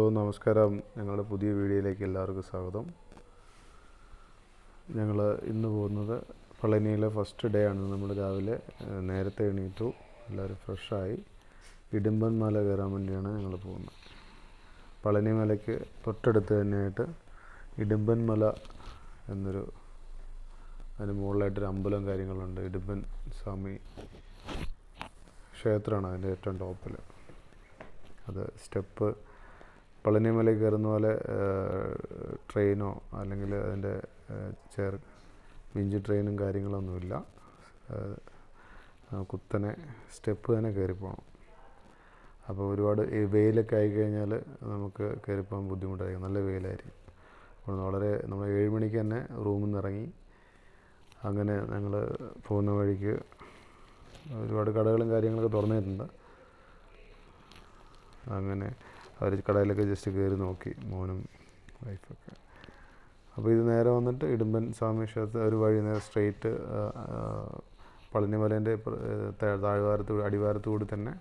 Hello നമസ്കാരം. ഞങ്ങളുടെ പുതിയ വീഡിയോയിലേക്ക് എല്ലാവർക്കും സ്വാഗതം. ഞങ്ങൾ ഇന്ന് പോകുന്നത് പളനിയിലെ ഫസ്റ്റ് ഡേ ആണ്. നമ്മൾ രാവിലെ നേരത്തെ എണീറ്റു, എല്ലാവരും ഫ്രഷായി ഇടുമ്പൻ മല കയറാൻ വേണ്ടിയാണ് ഞങ്ങൾ പോകുന്നത്. പളനി മലയ്ക്ക് തൊട്ടടുത്ത് തന്നെയായിട്ട് ഇടുമ്പൻ മല എന്നൊരു അതിന് മുകളിലായിട്ടൊരു അമ്പലം കാര്യങ്ങളുണ്ട്. ഇടുമ്പൻ സ്വാമി ക്ഷേത്രമാണ് അതിൻ്റെ ഏറ്റവും ടോപ്പിൽ. അത് സ്റ്റെപ്പ് പളനി മലയിൽ കയറുന്ന പോലെ ട്രെയിനോ അല്ലെങ്കിൽ അതിൻ്റെ മിഞ്ചി ട്രെയിനും കാര്യങ്ങളൊന്നുമില്ല. കുത്തനെ സ്റ്റെപ്പ് തന്നെ കയറിപ്പോകണം. അപ്പോൾ ഒരുപാട് വെയിലൊക്കെ ആയിക്കഴിഞ്ഞാൽ നമുക്ക് കയറിപ്പോകാൻ ബുദ്ധിമുട്ടായിരിക്കും, നല്ല വെയിലായിരിക്കും. അപ്പോൾ നമ്മൾ 7 മണിക്ക് തന്നെ റൂമിൽ നിന്ന് ഇറങ്ങി. അങ്ങനെ ഞങ്ങൾ പോകുന്ന വഴിക്ക് ഒരുപാട് കടകളും കാര്യങ്ങളൊക്കെ തുറന്നിട്ടുണ്ട്. അങ്ങനെ അവർ കടയിലൊക്കെ ജസ്റ്റ് കയറി നോക്കി, മോനും വൈഫൊക്കെ. അപ്പോൾ ഇത് നേരെ വന്നിട്ട് ഇടുമ്പൻ സ്വാമി ക്ഷേത്രത്തിൽ ഒരു വഴി നേരെ സ്ട്രെയിറ്റ് പളനി മലേൻ്റെ അടിവാരത്തുകൂടി തന്നെ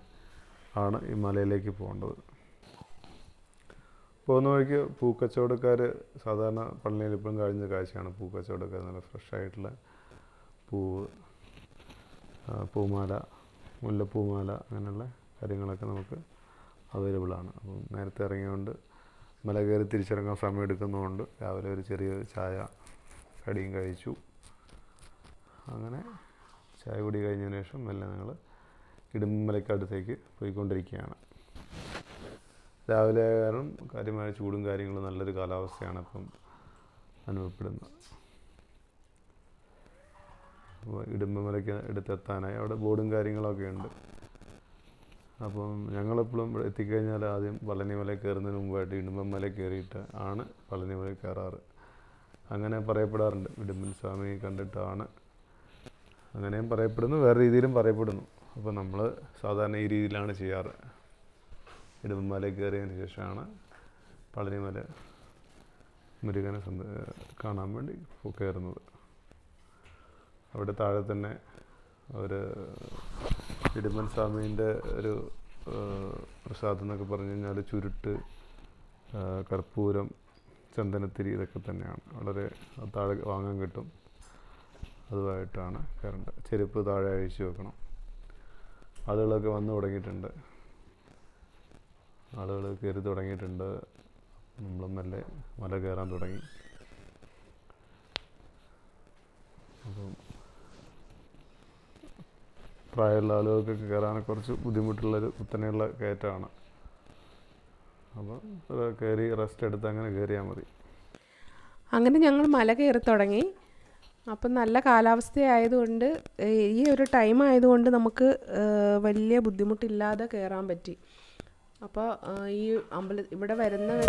ആണ് ഈ മലയിലേക്ക് പോകേണ്ടത്. പോകുന്ന വഴിക്ക് പൂക്കച്ചവടക്കാർ സാധാരണ പളനിയിൽ ഇപ്പോഴും കഴിഞ്ഞ കാഴ്ചയാണ്. പൂക്കച്ചവടക്കാർ നല്ല ഫ്രഷായിട്ടുള്ള പൂമാല, മുല്ലപ്പൂമാല അങ്ങനെയുള്ള കാര്യങ്ങളൊക്കെ നമുക്ക് അവൈലബിളാണ്. അപ്പം നേരത്തെ ഇറങ്ങിയതുകൊണ്ട് മല കയറി തിരിച്ചിറങ്ങാൻ സമയം എടുക്കുന്നതുകൊണ്ട് രാവിലെ ഒരു ചെറിയൊരു ചായ കടിയും കഴിച്ചു. അങ്ങനെ ചായ കുടി കഴിഞ്ഞതിന് ശേഷം മെല്ലെ ഞങ്ങൾ ഇടുമ്പൻമലയ്ക്കടുത്തേക്ക് പോയിക്കൊണ്ടിരിക്കുകയാണ്. രാവിലെ കാരണം കാര്യമായ ചൂടും കാര്യങ്ങളും നല്ലൊരു കാലാവസ്ഥയാണ് ഇപ്പം അനുഭവപ്പെടുന്നത്. അപ്പോൾ ഇടുമ്പൻമലയ്ക്ക് അടുത്തെത്താനായി അവിടെ ബോർഡും കാര്യങ്ങളൊക്കെ ഉണ്ട്. അപ്പം ഞങ്ങളെപ്പോഴും എത്തിക്കഴിഞ്ഞാൽ ആദ്യം പളനി മല കയറുന്നതിന് മുമ്പായിട്ട് ഇടുമ്പൻ മല കയറിയിട്ട് ആണ് പളനി മല കയറാറ്. അങ്ങനെ പറയപ്പെടാറുണ്ട്. ഇടുമ്പൻ സ്വാമി കണ്ടിട്ടാണ് അങ്ങനെയും പറയപ്പെടുന്നു, വേറെ രീതിയിലും പറയപ്പെടുന്നു. അപ്പോൾ നമ്മൾ സാധാരണ ഈ രീതിയിലാണ് ചെയ്യാറ്. ഇടുമ്പൻ മല കയറിയതിന് ശേഷമാണ് പളനി മല മുരുകനെ കാണാൻ വേണ്ടി കയറുന്നത്. അവിടെ താഴെ തന്നെ ഒരു ഇടുമ്പൻ സ്വാമീൻ്റെ ഒരു പ്രസാദം എന്നൊക്കെ പറഞ്ഞു കഴിഞ്ഞാൽ ചുരുട്ട്, കർപ്പൂരം, ചന്ദനത്തിരി ഇതൊക്കെ തന്നെയാണ്. വളരെ താഴെ വാങ്ങാൻ കിട്ടും. അതുമായിട്ടാണ് കയറേണ്ടത്. ചെരുപ്പ് താഴെ അഴിച്ചു വെക്കണം. ആളുകളൊക്കെ വന്നു തുടങ്ങിയിട്ടുണ്ട്. ആളുകൾ കയറി തുടങ്ങിയിട്ടുണ്ട്. നമ്മൾ മെല്ലെ മല കയറാൻ തുടങ്ങി. അപ്പം പ്രായമുള്ള ആളുകൾക്കൊക്കെ കയറാനൊക്കെ കുറച്ച് ബുദ്ധിമുട്ടുള്ളൊരു കുത്തനെയുള്ള കയറ്റമാണ്. അപ്പോൾ കയറി റെസ്റ്റ് എടുത്ത് അങ്ങനെ കയറിയാൽ മതി. അങ്ങനെ ഞങ്ങൾ മല കയറി തുടങ്ങി. അപ്പം നല്ല കാലാവസ്ഥയായതുകൊണ്ട് ഈ ഒരു ടൈം ആയതുകൊണ്ട് നമുക്ക് വലിയ ബുദ്ധിമുട്ടില്ലാതെ കയറാൻ പറ്റി. അപ്പോൾ ഈ ഇവിടെ വരുന്നവർ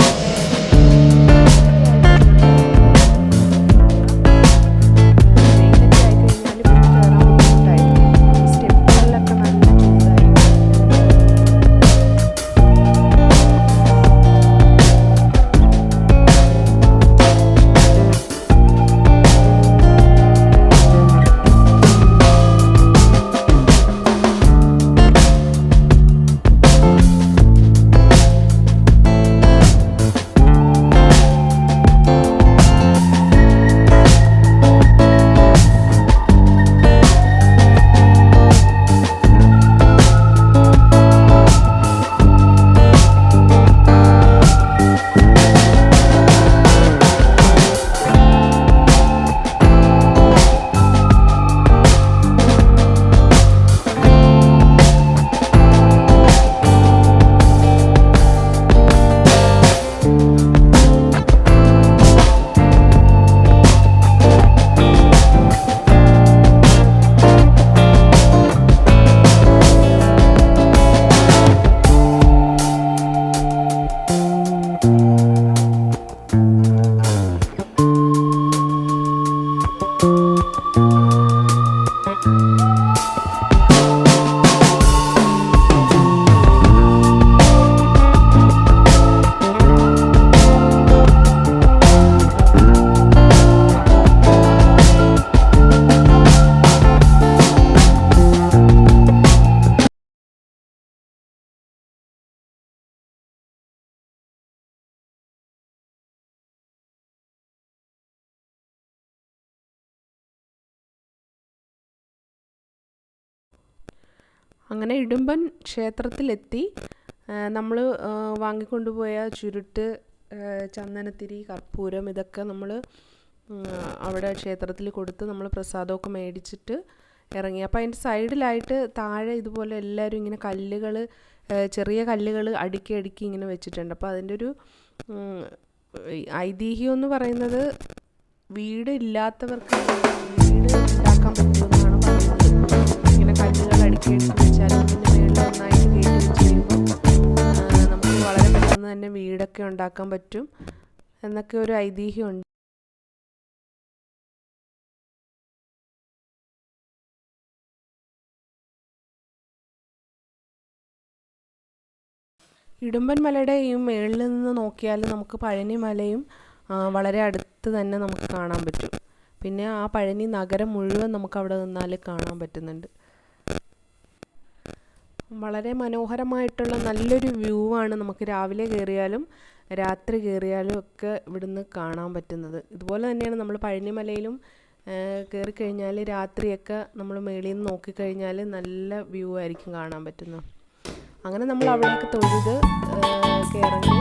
അങ്ങനെ ഇടുമ്പൻ ക്ഷേത്രത്തിലെത്തി. നമ്മൾ വാങ്ങിക്കൊണ്ടുപോയ ചുരുട്ട്, ചന്ദനത്തിരി, കർപ്പൂരം ഇതൊക്കെ നമ്മൾ അവിടെ ക്ഷേത്രത്തിൽ കൊടുത്ത് നമ്മൾ പ്രസാദമൊക്കെ മേടിച്ചിട്ട് ഇറങ്ങി. അപ്പോൾ അതിൻ്റെ സൈഡിലായിട്ട് താഴെ ഇതുപോലെ എല്ലാവരും ഇങ്ങനെ കല്ലുകൾ, ചെറിയ കല്ലുകൾ അടുക്കി അടുക്കി ഇങ്ങനെ വെച്ചിട്ടുണ്ട്. അപ്പോൾ അതിൻ്റെ ഒരു ഐതിഹ്യം എന്ന് പറയുന്നത് വീട് ഇല്ലാത്തവർക്ക് വീട് ഉണ്ടാക്കാൻ പറ്റുമെന്നാണ് പറയുന്നത്. ഇങ്ങനെ കല്ലുകൾ അടുക്കി അടുക്കി വെച്ചാൽ അതിൻ്റെ മേളിൽ നന്നായിട്ട് കയറ്റി വെച്ച് കഴിയുമ്പോൾ നമുക്ക് വളരെ പെട്ടെന്ന് തന്നെ വീടൊക്കെ ഉണ്ടാക്കാൻ പറ്റും എന്നൊക്കെ ഒരു ഐതിഹ്യമുണ്ട്. ഇടുമ്പൻ മലയുടെ ഈ മേളിൽ നിന്ന് നോക്കിയാൽ നമുക്ക് പഴനി മലയും വളരെ അടുത്ത് തന്നെ നമുക്ക് കാണാൻ പറ്റും. പിന്നെ ആ പഴനി നഗരം മുഴുവൻ നമുക്ക് അവിടെ നിന്നാൽ കാണാൻ പറ്റുന്നുണ്ട്. വളരെ മനോഹരമായിട്ടുള്ള നല്ലൊരു വ്യൂ ആണ് നമുക്ക് രാവിലെ കയറിയാലും രാത്രി കയറിയാലും ഒക്കെ ഇവിടുന്ന് കാണാൻ പറ്റുന്നത്. ഇതുപോലെ തന്നെയാണ് നമ്മൾ പഴനിമലയിലും കയറിക്കഴിഞ്ഞാൽ രാത്രിയൊക്കെ നമ്മൾ മേളിൽ നിന്ന് നോക്കിക്കഴിഞ്ഞാൽ നല്ല വ്യൂ ആയിരിക്കും കാണാൻ പറ്റുന്നത്. അങ്ങനെ നമ്മൾ അവിടെയൊക്കെ തൊഴുത് ഇറങ്ങി.